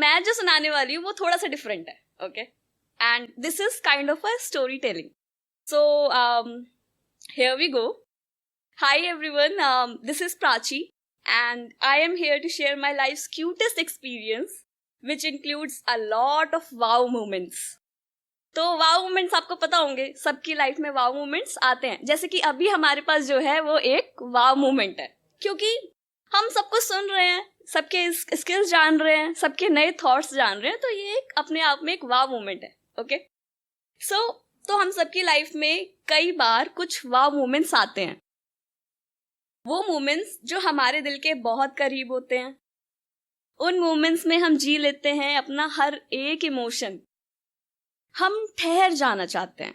मैं जो सुनाने वाली हूँ वो थोड़ा सा डिफरेंट है, okay? And this is kind of a story telling. So here we go. Hi everyone, this is Prachi and I am here to share my life's cutest experience, which includes a lot of wow moments. तो वाव moments आपको पता होंगे, सबकी life में वाव moments आते हैं. जैसे कि अभी हमारे पास जो है वो एक वाव मोमेंट है, क्योंकि हम सबको सुन रहे हैं, सबके स्किल्स जान रहे हैं, सबके नए थॉट्स जान रहे हैं. तो ये एक अपने आप में एक वाव मोमेंट है, ओके? तो हम सबकी लाइफ में कई बार कुछ वाव मोमेंट्स आते हैं. वो मोमेंट्स जो हमारे दिल के बहुत करीब होते हैं. उन मोमेंट्स में हम जी लेते हैं अपना हर एक इमोशन. हम ठहर जाना चाहते हैं.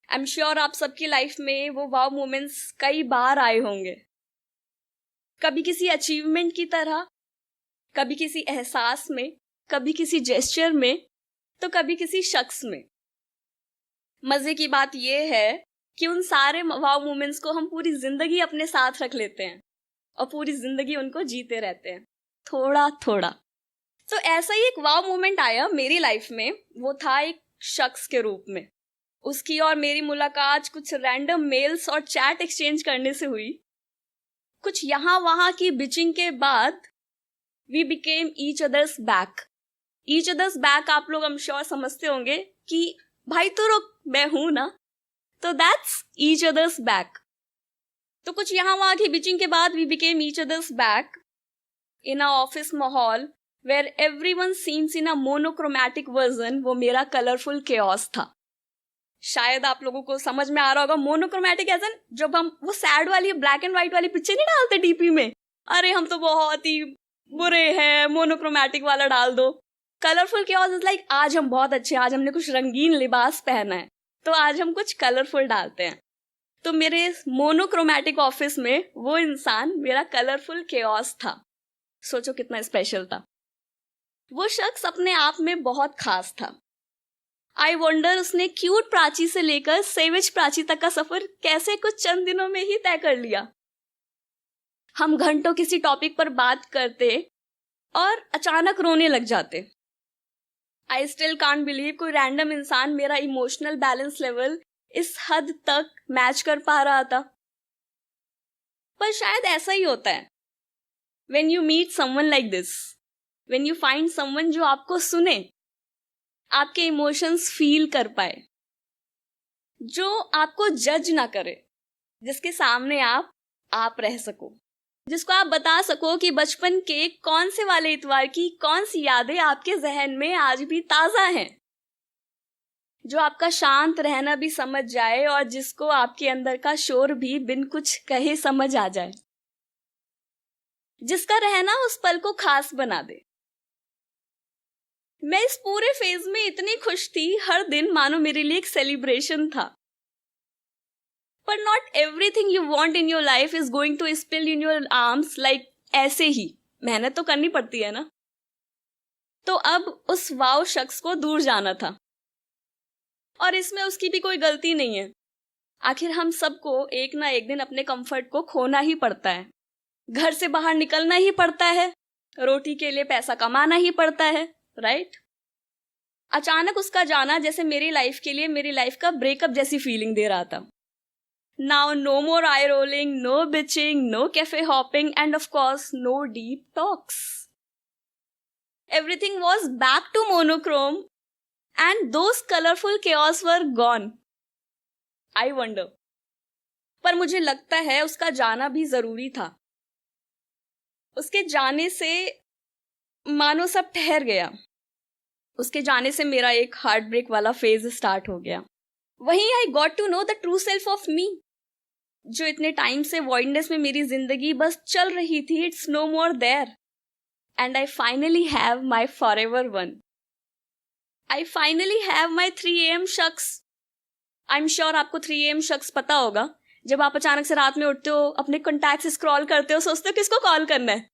आई एम श्योर आप सबकी लाइफ में वो वाव मोमेंट्स कई बार आए होंगे. कभी किसी अचीवमेंट की तरह, कभी किसी एहसास में, कभी किसी जेस्चर में, तो कभी किसी शख्स में. मजे की बात यह है कि उन सारे वाव मोमेंट्स को हम पूरी जिंदगी अपने साथ रख लेते हैं और पूरी जिंदगी उनको जीते रहते हैं, थोड़ा थोड़ा. तो ऐसा ही एक वाव मोमेंट आया मेरी लाइफ में. वो था एक शख्स के रूप में. उसकी और मेरी मुलाकात कुछ रैंडम मेल्स और चैट एक्सचेंज करने से हुई. कुछ यहाँ वहां की बिचिंग के बाद we became each others back. Each others back आप लोग आई एम श्योर समझते होंगे कि भाई तो रुक, मैं हूं ना. तो दैट्स ईच अदर्स बैक. तो कुछ यहाँ वहां की बिचिंग के बाद we became each others back in a office माहौल where everyone seems in a monochromatic version. वो मेरा कलरफुल केओस था. शायद आप लोगों को समझ में आ रहा होगा. मोनोक्रोमैटिक एज एन जब हम वो सैड वाली ब्लैक एंड व्हाइट वाली पिक्चर नहीं डालते डीपी में, अरे हम तो बहुत ही बुरे हैं, मोनोक्रोमैटिक वाला डाल दो. कलरफुल केओस इज लाइक आज हम बहुत अच्छे हैं, आज हमने कुछ रंगीन लिबास पहना है, तो आज हम कुछ कलरफुल डालते हैं. तो मेरे मोनोक्रोमैटिक ऑफिस में वो इंसान मेरा कलरफुल केओस था. सोचो कितना स्पेशल था. वो शख्स अपने आप में बहुत खास था. आई वंडर उसने क्यूट प्राची से लेकर सेविज प्राची तक का सफर कैसे कुछ चंद दिनों में ही तय कर लिया. हम घंटों किसी टॉपिक पर बात करते और अचानक रोने लग जाते. आई स्टिल कांट बिलीव कोई रैंडम इंसान मेरा इमोशनल बैलेंस लेवल इस हद तक मैच कर पा रहा था. पर शायद ऐसा ही होता है when you meet someone like this, when you find someone जो आपको सुने, आपके इमोशंस फील कर पाए, जो आपको जज ना करे, जिसके सामने आप रह सको, जिसको आप बता सको कि बचपन के कौन से वाले इतवार की कौन सी यादें आपके जहन में आज भी ताजा हैं, जो आपका शांत रहना भी समझ जाए और जिसको आपके अंदर का शोर भी बिन कुछ कहे समझ आ जाए, जिसका रहना उस पल को खास बना दे. मैं इस पूरे फेज में इतनी खुश थी, हर दिन मानो मेरे लिए एक सेलिब्रेशन था. पर not everything you want in your life is going to spill in your arms like ऐसे ही. मेहनत तो करनी पड़ती है ना. तो अब उस वाव शख्स को दूर जाना था और इसमें उसकी भी कोई गलती नहीं है. आखिर हम सबको एक ना एक दिन अपने कंफर्ट को खोना ही पड़ता है. घर से बाहर निकलना ही पड़ता है, रोटी के लिए पैसा कमाना ही पड़ता है, राइट? अचानक उसका जाना जैसे मेरी लाइफ के लिए मेरी लाइफ का ब्रेकअप जैसी फीलिंग दे रहा था. Now no more eye rolling, no bitching, no cafe hopping and of course no deep talks. Everything was back to monochrome and those colourful chaos were gone. I wonder. पर मुझे लगता है उसका जाना भी जरूरी था. उसके जाने से मानो सब ठहर गया. उसके जाने से मेरा एक हार्ट ब्रेक वाला फेज स्टार्ट हो गया. वहीं I got to know the true self of me. जो इतने टाइम से वॉइडनेस में मेरी जिंदगी बस चल रही थी, it's no more there. And I finally have my forever one. I finally have my 3 AM शख्स. आई एम श्योर आपको 3 AM शख्स पता होगा. जब आप अचानक से रात में उठते हो, अपने कॉन्टैक्ट्स स्क्रॉल करते हो, सोचते हो किसको कॉल करना है,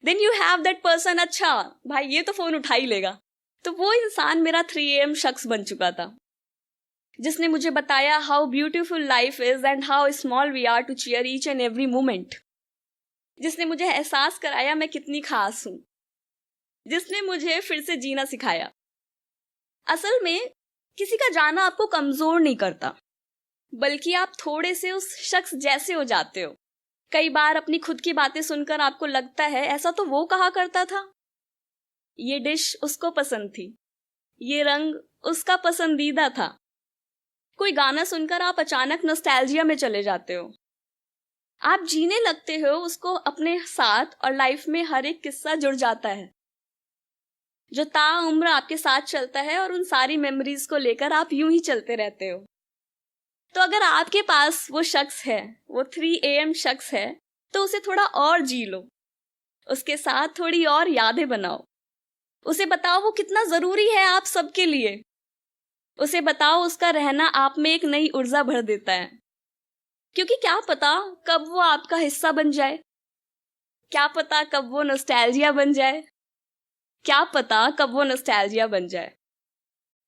then you have that person. अच्छा भाई ये तो फोन उठा ही लेगा. तो वो इंसान मेरा 3 AM शख्स बन चुका था, जिसने मुझे बताया how beautiful life is and how small we are to cheer each and every moment. जिसने मुझे एहसास कराया मैं कितनी खास हूं. जिसने मुझे फिर से जीना सिखाया। असल में किसी का जाना आपको कमजोर नहीं करता, बल्कि आप थोड़े से उस शख्स जैसे हो जाते हो। कई बार अपनी खुद की बातें सुनकर आपको लगता है ऐसा तो वो कहा करता था, ये डिश उसको पसंद थी, ये रंग उसका पसंदीदा था। कोई गाना सुनकर आप अचानक नॉस्टैल्जिया में चले जाते हो। आप जीने लगते हो उसको अपने साथ, और लाइफ में हर एक किस्सा जुड़ जाता है जो ताउम्र आपके साथ चलता है, और उन सारी मेमोरीज को लेकर आप यूं ही चलते रहते हो। तो अगर आपके पास वो शख्स है, वो 3 AM शख्स है, तो उसे थोड़ा और जी लो, उसके साथ थोड़ी और यादें बनाओ। उसे बताओ वो कितना जरूरी है आप सबके लिए। उसे बताओ उसका रहना आप में एक नई ऊर्जा भर देता है, क्योंकि क्या पता कब वो आपका हिस्सा बन जाए, क्या पता कब वो नॉस्टैल्जिया बन जाए, क्या पता कब वो नॉस्टैल्जिया बन जाए।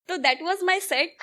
तो दैट वाज माय सेट।